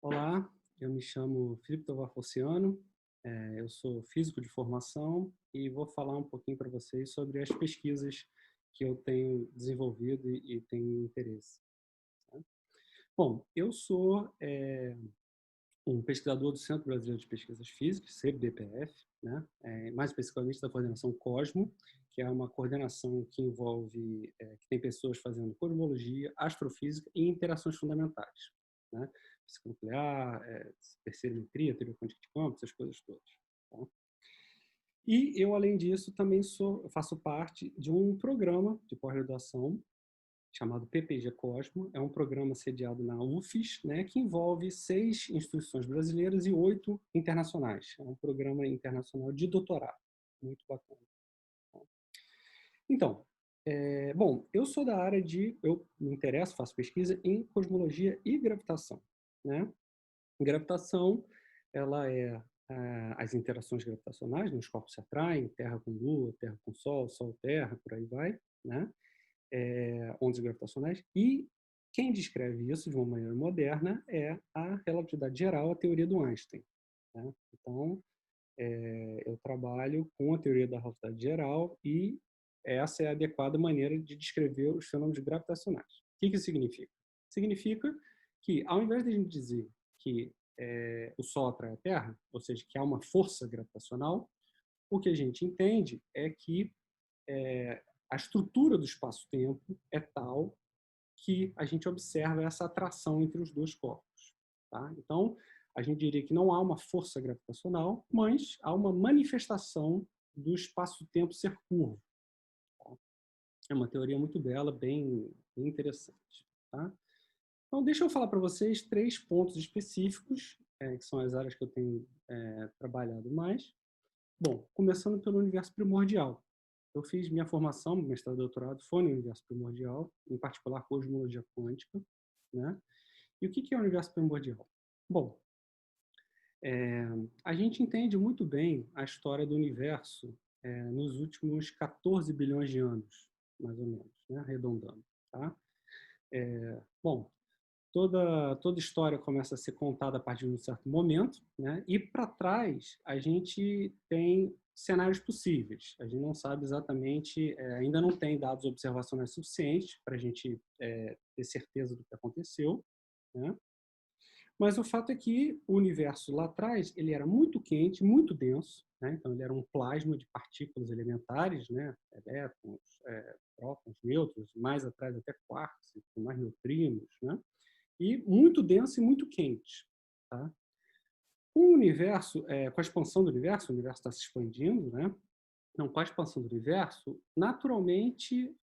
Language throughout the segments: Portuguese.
Olá, eu me chamo Felipe Tovar Falciano, eu sou físico de formação e vou falar um pouquinho para vocês sobre as pesquisas que eu tenho desenvolvido e tenho interesse. Tá? Bom, eu sou um pesquisador do Centro Brasileiro de Pesquisas Físicas, CBPF, né? Mais especificamente da coordenação COSMO, que é uma coordenação que envolve, que tem pessoas fazendo cosmologia, astrofísica e interações fundamentais, né? Física nuclear, terceirimetria, teoria quântica de campos, essas coisas todas. Tá? E eu, além disso, também faço parte de um programa de pós-graduação chamado PPG Cosmo. É um programa sediado na UFES, né, que envolve 6 instituições brasileiras e 8 internacionais. É um programa internacional de doutorado. Muito bacana. Então, bom, eu sou da área eu me interesso, faço pesquisa em cosmologia e gravitação, né? Gravitação, ela é as interações gravitacionais, nos corpos se atraem, Terra com Lua, Terra com Sol, Sol-Terra, por aí vai, né? Ondas gravitacionais, e quem descreve isso de uma maneira moderna é a relatividade geral, a teoria do Einstein. Né? Então, eu trabalho com a teoria da relatividade geral e essa é a adequada maneira de descrever os fenômenos gravitacionais. O que isso significa? Significa que, ao invés de a gente dizer que o Sol atrai a Terra, ou seja, que há uma força gravitacional, o que a gente entende é que a estrutura do espaço-tempo é tal que a gente observa essa atração entre os dois corpos. Tá? Então, a gente diria que não há uma força gravitacional, mas há uma manifestação do espaço-tempo ser curvo. Tá? É uma teoria muito bela, bem interessante. Tá? Então, deixa eu falar para vocês 3 pontos específicos, que são as áreas que eu tenho trabalhado mais. Bom, começando pelo universo primordial. Eu fiz minha formação, mestrado e doutorado, foi no universo primordial, em particular cosmologia quântica, né? E o que é o universo primordial? Bom, a gente entende muito bem a história do universo nos últimos 14 bilhões de anos, mais ou menos, né? Arredondando, tá? Bom, toda história começa a ser contada a partir de um certo momento, né? E para trás a gente tem cenários possíveis. A gente não sabe exatamente, ainda não tem dados observacionais suficientes para a gente ter certeza do que aconteceu, né? Mas o fato é que o universo lá atrás ele era muito quente, muito denso, né? Então ele era um plasma de partículas elementares, né? Elétrons, prótons, nêutrons, mais atrás até quarks, com mais neutrinos, né? E muito denso e muito quente. Tá? Com o universo, com a expansão do universo, o universo está se expandindo, né? Não, com a expansão do universo, naturalmente,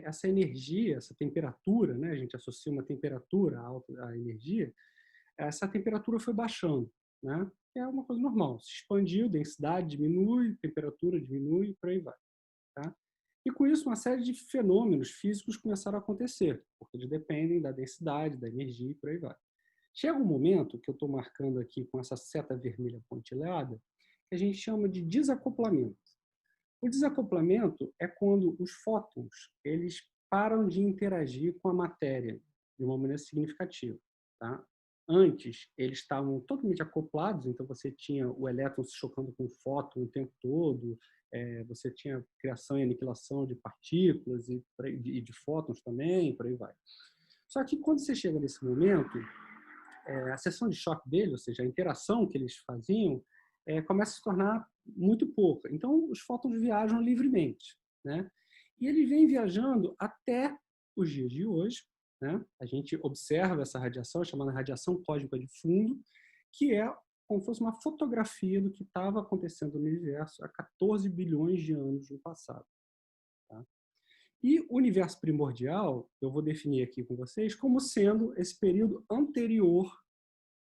essa energia, essa temperatura, né? A gente associa uma temperatura alta à energia, essa temperatura foi baixando, né? É uma coisa normal. Se expandiu, densidade diminui, temperatura diminui, por aí vai. Tá? E com isso, uma série de fenômenos físicos começaram a acontecer, porque eles dependem da densidade, da energia e por aí vai. Chega um momento, que eu estou marcando aqui com essa seta vermelha pontilhada, que a gente chama de desacoplamento. O desacoplamento é quando os fótons eles param de interagir com a matéria de uma maneira significativa. Tá? Antes, eles estavam totalmente acoplados, então você tinha o elétron se chocando com o fóton o tempo todo, você tinha criação e aniquilação de partículas e de fótons também, por aí vai. Só que quando você chega nesse momento, a seção de choque dele, ou seja, a interação que eles faziam, começa a se tornar muito pouca. Então, os fótons viajam livremente, né? E eles vêm viajando até os dias de hoje, né? A gente observa essa radiação, chamada radiação cósmica de fundo, que é como se fosse uma fotografia do que estava acontecendo no universo há 14 bilhões de anos no passado. Tá? E o universo primordial, eu vou definir aqui com vocês como sendo esse período anterior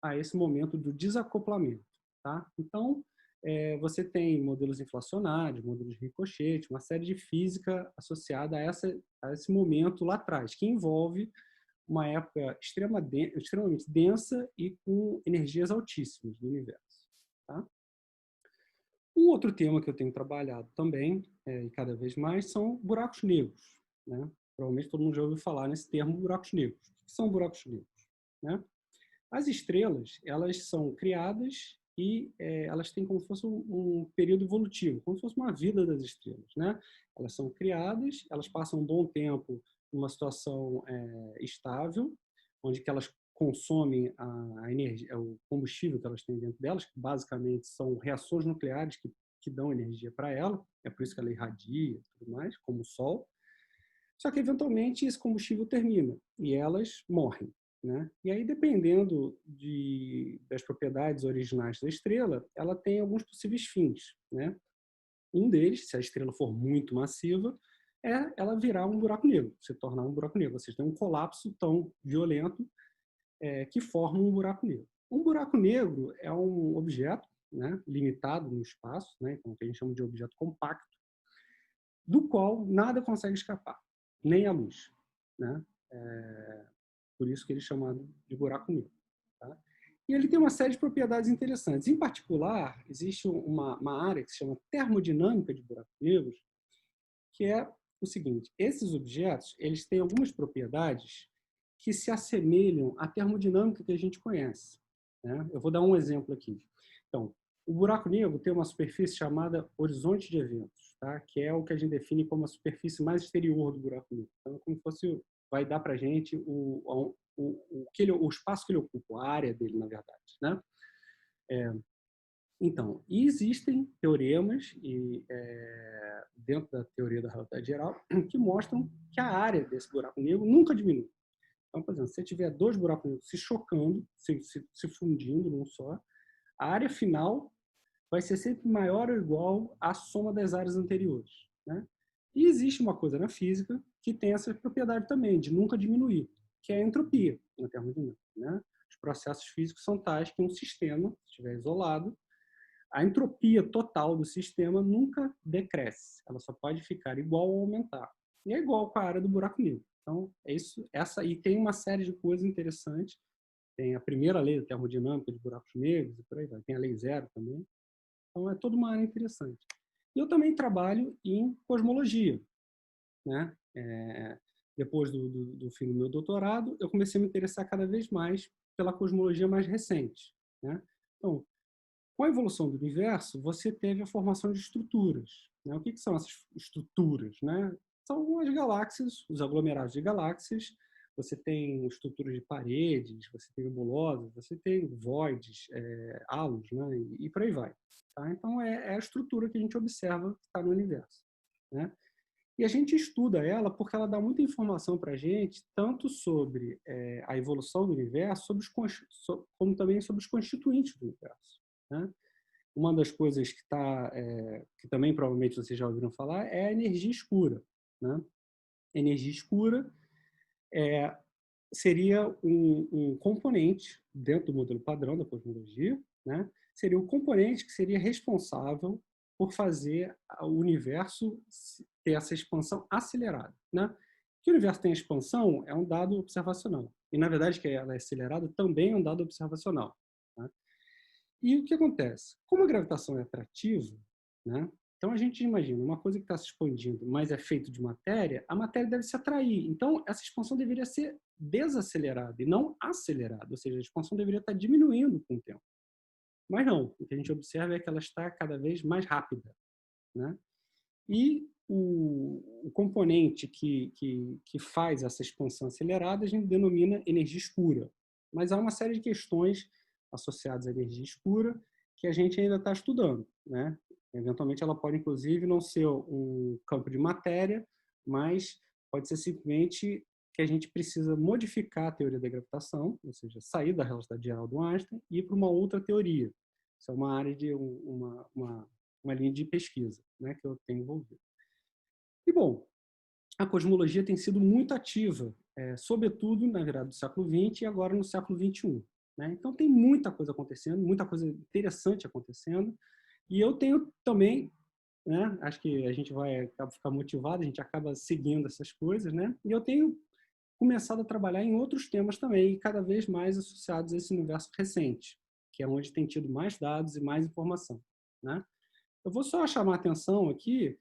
a esse momento do desacoplamento. Tá? Então, você tem modelos inflacionários, modelos de ricochete, uma série de física associada a esse momento lá atrás, que envolve uma época extremamente densa e com energias altíssimas do universo. Tá? Um outro tema que eu tenho trabalhado também, e cada vez mais, são buracos negros. Né? Provavelmente todo mundo já ouviu falar nesse termo buracos negros. O que são buracos negros? Né? As estrelas, elas são criadas e elas têm como se fosse um período evolutivo, como se fosse uma vida das estrelas, né? Elas são criadas, elas passam um bom tempo numa situação estável, onde que elas consomem a energia, o combustível que elas têm dentro delas, que basicamente são reações nucleares que dão energia para ela, é por isso que ela irradia e tudo mais, como o Sol. Só que, eventualmente, esse combustível termina e elas morrem, né? E aí, dependendo das propriedades originais da estrela, ela tem alguns possíveis fins, né? Um deles, se a estrela for muito massiva, é ela virar um buraco negro, se tornar um buraco negro. Ou seja, tem um colapso tão violento que forma um buraco negro. Um buraco negro é um objeto, né, limitado no espaço, né, então, que a gente chama de objeto compacto, do qual nada consegue escapar, nem a luz, né? Por isso que ele é chamado de buraco negro. Tá? E ele tem uma série de propriedades interessantes. Em particular, existe uma área que se chama termodinâmica de buracos negros, que é o seguinte: esses objetos eles têm algumas propriedades que se assemelham à termodinâmica que a gente conhece, né? Eu vou dar um exemplo aqui. Então, o buraco negro tem uma superfície chamada horizonte de eventos, tá? Que é o que a gente define como a superfície mais exterior do buraco negro. Então, como se fosse, vai dar para a gente o espaço que ele ocupa, a área dele, na verdade, né? Então, e existem teoremas dentro da teoria da relatividade geral que mostram que a área desse buraco negro nunca diminui. Então, por exemplo, se você tiver dois buracos negros se chocando, se fundindo num só, a área final vai ser sempre maior ou igual à soma das áreas anteriores, né? E existe uma coisa na física que tem essa propriedade também, de nunca diminuir, que é a entropia na termodinâmica, né? Os processos físicos são tais que um sistema, se estiver isolado, a entropia total do sistema nunca decresce. Ela só pode ficar igual ou aumentar. E é igual com a área do buraco negro. Então, é isso. E tem uma série de coisas interessantes. Tem a primeira lei da termodinâmica de buracos negros, e por aí vai. Tem a lei zero também. Então, é toda uma área interessante. E eu também trabalho em cosmologia, né? Depois do fim do meu doutorado, eu comecei a me interessar cada vez mais pela cosmologia mais recente, né? Então, com a evolução do universo, você teve a formação de estruturas, né? O que são essas estruturas, né? São as galáxias, os aglomerados de galáxias. Você tem estruturas de paredes, você tem nebulosas, você tem voids, halos, né? E por aí vai. Tá? Então, é a estrutura que a gente observa que está no universo, né? E a gente estuda ela porque ela dá muita informação para a gente, tanto sobre a evolução do universo, como também sobre os constituintes do universo, né? Uma das coisas que também provavelmente vocês já ouviram falar é a energia escura, né? Energia escura seria um componente dentro do modelo padrão da cosmologia, né? Seria o componente que seria responsável por fazer o universo ter essa expansão acelerada, né? Que o universo tem expansão é um dado observacional. E, na verdade, que ela é acelerada também é um dado observacional, né? E o que acontece? Como a gravitação é atrativa, né? Então a gente imagina uma coisa que está se expandindo, mas é feito de matéria, a matéria deve se atrair. Então essa expansão deveria ser desacelerada e não acelerada, ou seja, a expansão deveria estar diminuindo com o tempo. Mas não, o que a gente observa é que ela está cada vez mais rápida, né? E o componente que faz essa expansão acelerada a gente denomina energia escura. Mas há uma série de questões associadas à energia escura que a gente ainda está estudando, né? Eventualmente ela pode, inclusive, não ser um campo de matéria, mas pode ser simplesmente que a gente precisa modificar a teoria da gravitação, ou seja, sair da relatividade geral do Einstein e ir para uma outra teoria. Isso é uma área de uma linha de pesquisa, né, que eu tenho envolvido. E, bom, a cosmologia tem sido muito ativa, sobretudo na virada do século XX e agora no século XXI. Né? Então, tem muita coisa acontecendo, muita coisa interessante acontecendo. E eu tenho também, né, acho que a gente vai ficar motivado, a gente acaba seguindo essas coisas, né? E eu tenho começado a trabalhar em outros temas também, cada vez mais associados a esse universo recente, que é onde tem tido mais dados e mais informação, né? Eu vou só chamar a atenção aqui,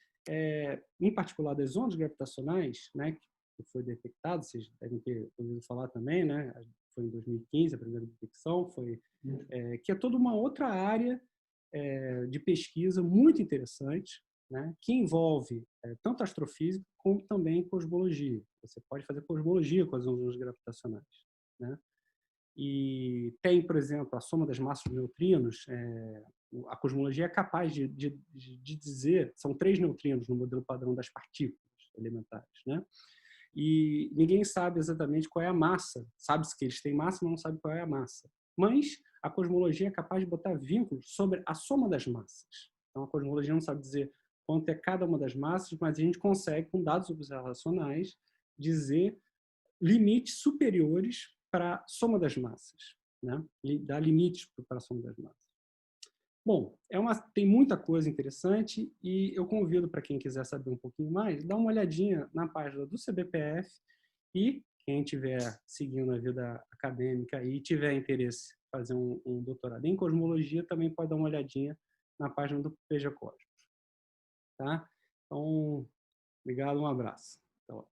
em particular das ondas gravitacionais, né, que foi detectado, vocês devem ter ouvido falar também, né, foi em 2015, a primeira detecção, que é toda uma outra área de pesquisa muito interessante, né, que envolve tanto astrofísica como também cosmologia. Você pode fazer cosmologia com as ondas gravitacionais, né? E tem, por exemplo, a soma das massas de neutrinos. A cosmologia é capaz de dizer, são 3 neutrinos no modelo padrão das partículas elementares, né? E ninguém sabe exatamente qual é a massa. Sabe-se que eles têm massa, mas não sabe qual é a massa. Mas a cosmologia é capaz de botar vínculos sobre a soma das massas. Então, a cosmologia não sabe dizer quanto é cada uma das massas, mas a gente consegue, com dados observacionais, dizer limites superiores para a soma das massas, né? Dar limites para a soma das massas. Bom, tem muita coisa interessante e eu convido para quem quiser saber um pouquinho mais, dar uma olhadinha na página do CBPF e quem estiver seguindo a vida acadêmica e tiver interesse em fazer um doutorado em cosmologia, também pode dar uma olhadinha na página do PG Cosmos. Tá? Então, obrigado, um abraço. Até lá.